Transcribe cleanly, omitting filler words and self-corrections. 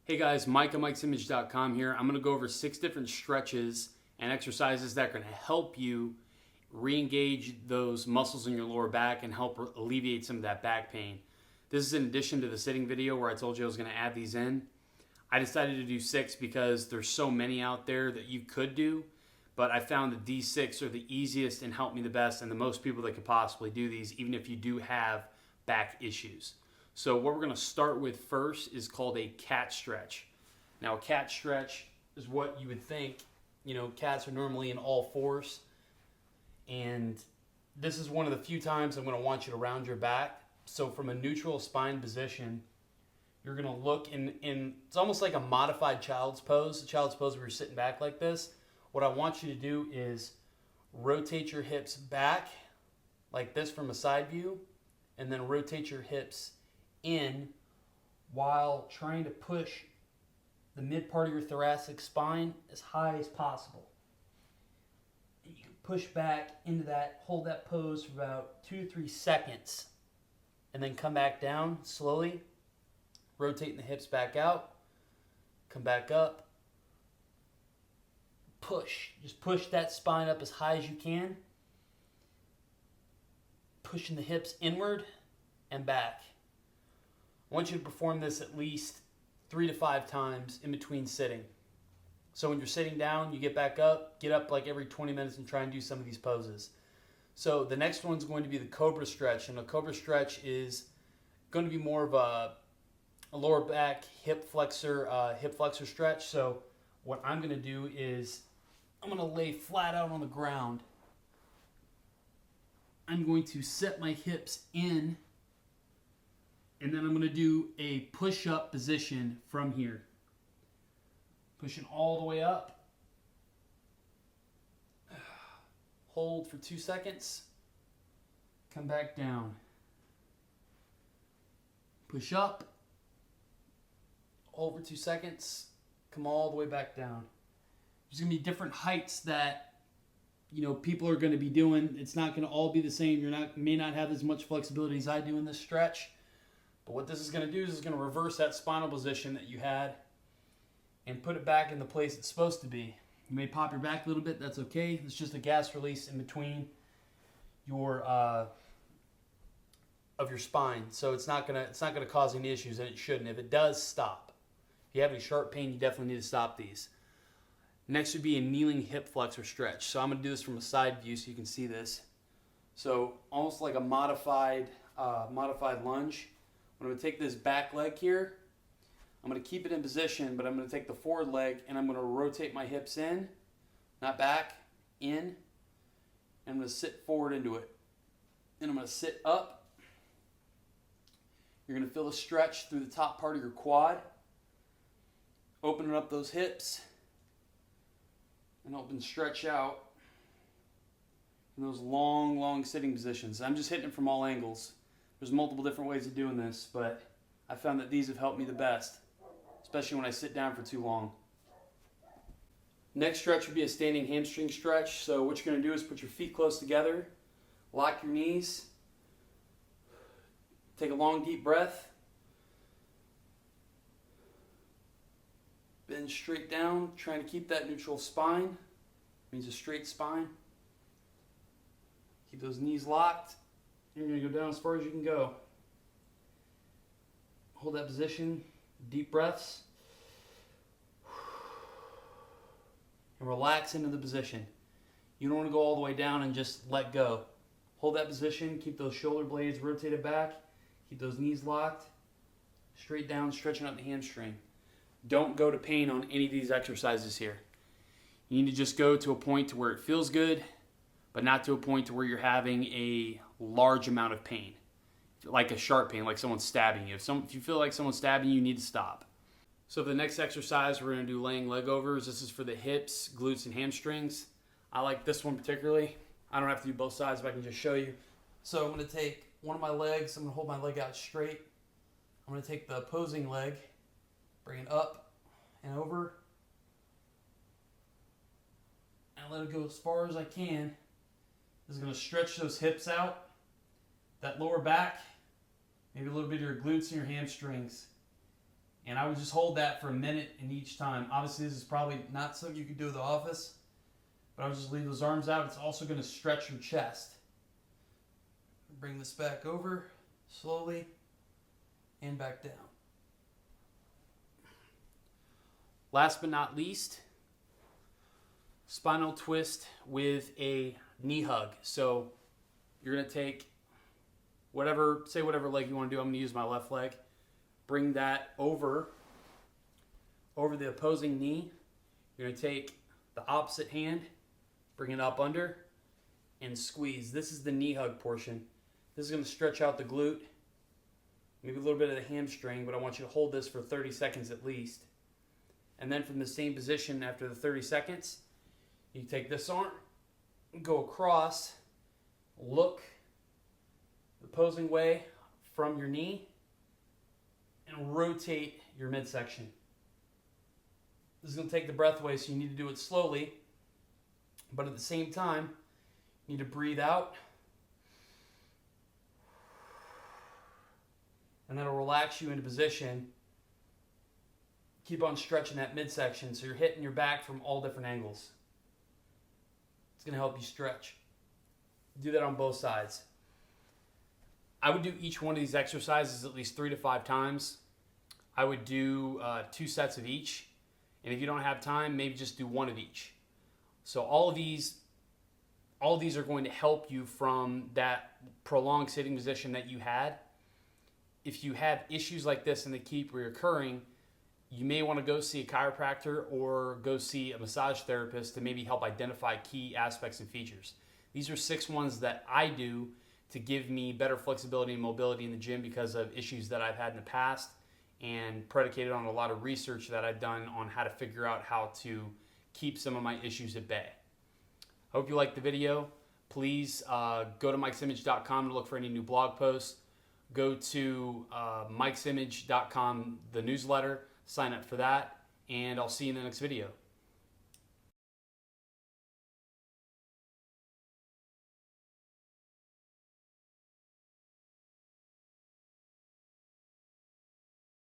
Hey guys, Mike at Mike'sImage.com here. I'm going to go over 6 different stretches and exercises that are going to help you re-engage those muscles in your lower back and help alleviate some of that back pain. This is in addition to the sitting video where I told you I was going to add these in. I decided to do 6 because there's so many out there that you could do, but I found that these 6 are the easiest and help me the best and the most people that could possibly do these, even if you do have back issues. So what we're going to start with first is called a cat stretch. Now a cat stretch is what you would think, cats are normally in all fours. And this is one of the few times I'm going to want you to round your back. So from a neutral spine position, you're going to look in it's almost like a modified child's pose. The child's pose where you're sitting back like this. What I want you to do is rotate your hips back like this from a side view, and then rotate your hips in while trying to push the mid part of your thoracic spine as high as possible. And you can push back into that, hold that pose for about 2 to 3 seconds, and then come back down slowly, rotating the hips back out, come back up, push. Just push that spine up as high as you can, pushing the hips inward and back. I want you to perform this at least 3 to 5 times in between sitting. So when you're sitting down, you get back up, get up like every 20 minutes and try and do some of these poses. So the next one's going to be the cobra stretch, and a cobra stretch is going to be more of a lower back hip flexor stretch. So what I'm going to do is I'm going to lay flat out on the ground. I'm going to set my hips in, and then I'm going to do a push-up position from here. Pushing all the way up. Hold for 2 seconds. Come back down. Push up. Hold for 2 seconds. Come all the way back down. There's going to be different heights that people are going to be doing. It's not going to all be the same. May not have as much flexibility as I do in this stretch. But what this is going to do is it's going to reverse that spinal position that you had and put it back in the place it's supposed to be. You may pop your back a little bit. That's okay. It's just a gas release in between your of your spine. So it's not gonna cause any issues, and it shouldn't. If it does, stop. If you have any sharp pain, you definitely need to stop these. Next would be a kneeling hip flexor stretch. So I'm going to do this from a side view so you can see this. So almost like a modified lunge. I'm going to take this back leg here. I'm going to keep it in position, but I'm going to take the forward leg and I'm going to rotate my hips in, not back, in. And I'm going to sit forward into it. Then I'm going to sit up. You're going to feel the stretch through the top part of your quad. Opening up those hips. And help them stretch out in those long sitting positions. I'm just hitting it from all angles. There's multiple different ways of doing this, but I found that these have helped me the best, especially when I sit down for too long. Next stretch would be a standing hamstring stretch. So what you're going to do is put your feet close together, lock your knees, take a long deep breath, bend straight down, trying to keep that neutral spine. Means a straight spine. Keep those knees locked. You're going to go down as far as you can go. Hold that position. Deep breaths. And relax into the position. You don't want to go all the way down and just let go. Hold that position. Keep those shoulder blades rotated back. Keep those knees locked. Straight down, stretching out the hamstring. Don't go to pain on any of these exercises here. You need to just go to a point to where it feels good, but not to a point to where you're having a large amount of pain, like a sharp pain, like someone's stabbing you. If you feel like someone's stabbing you, you need to stop. So for the next exercise, we're going to do laying leg overs. This is for the hips, glutes, and hamstrings. I like this one particularly. I don't have to do both sides, but I can just show you. So I'm going to take one of my legs. I'm going to hold my leg out straight. I'm going to take the opposing leg, bring it up and over, and let it go as far as I can. This is going to stretch those hips out, that lower back, maybe a little bit of your glutes and your hamstrings. And I would just hold that for a minute in each time. Obviously, this is probably not something you could do at the office, but I would just leave those arms out. It's also going to stretch your chest. Bring this back over slowly and back down. Last but not least, spinal twist with a knee hug. So you're going to take whatever leg you want to do. I'm going to use my left leg. Bring that over the opposing knee. You're going to take the opposite hand, bring it up under, and squeeze. This is the knee hug portion. This is going to stretch out the glute, maybe a little bit of the hamstring, but I want you to hold this for 30 seconds at least. And then from the same position after the 30 seconds, you take this arm, go across, look the opposing way from your knee, and rotate your midsection. This is going to take the breath away, so you need to do it slowly, but at the same time, you need to breathe out, and that'll relax you into position. Keep on stretching that midsection so you're hitting your back from all different angles. It's going to help you stretch. Do that on both sides. I would do each one of these exercises at least 3 to 5 times. I would do 2 sets of each. And if you don't have time, maybe just do 1 of each. So all of these are going to help you from that prolonged sitting position that you had. If you have issues like this and they keep reoccurring, you may want to go see a chiropractor or go see a massage therapist to maybe help identify key aspects and features. These are 6 ones that I do to give me better flexibility and mobility in the gym because of issues that I've had in the past and predicated on a lot of research that I've done on how to figure out how to keep some of my issues at bay. Hope you liked the video. Please go to mikesimage.com to look for any new blog posts. Go to mikesimage.com, the newsletter, sign up for that, and I'll see you in the next video.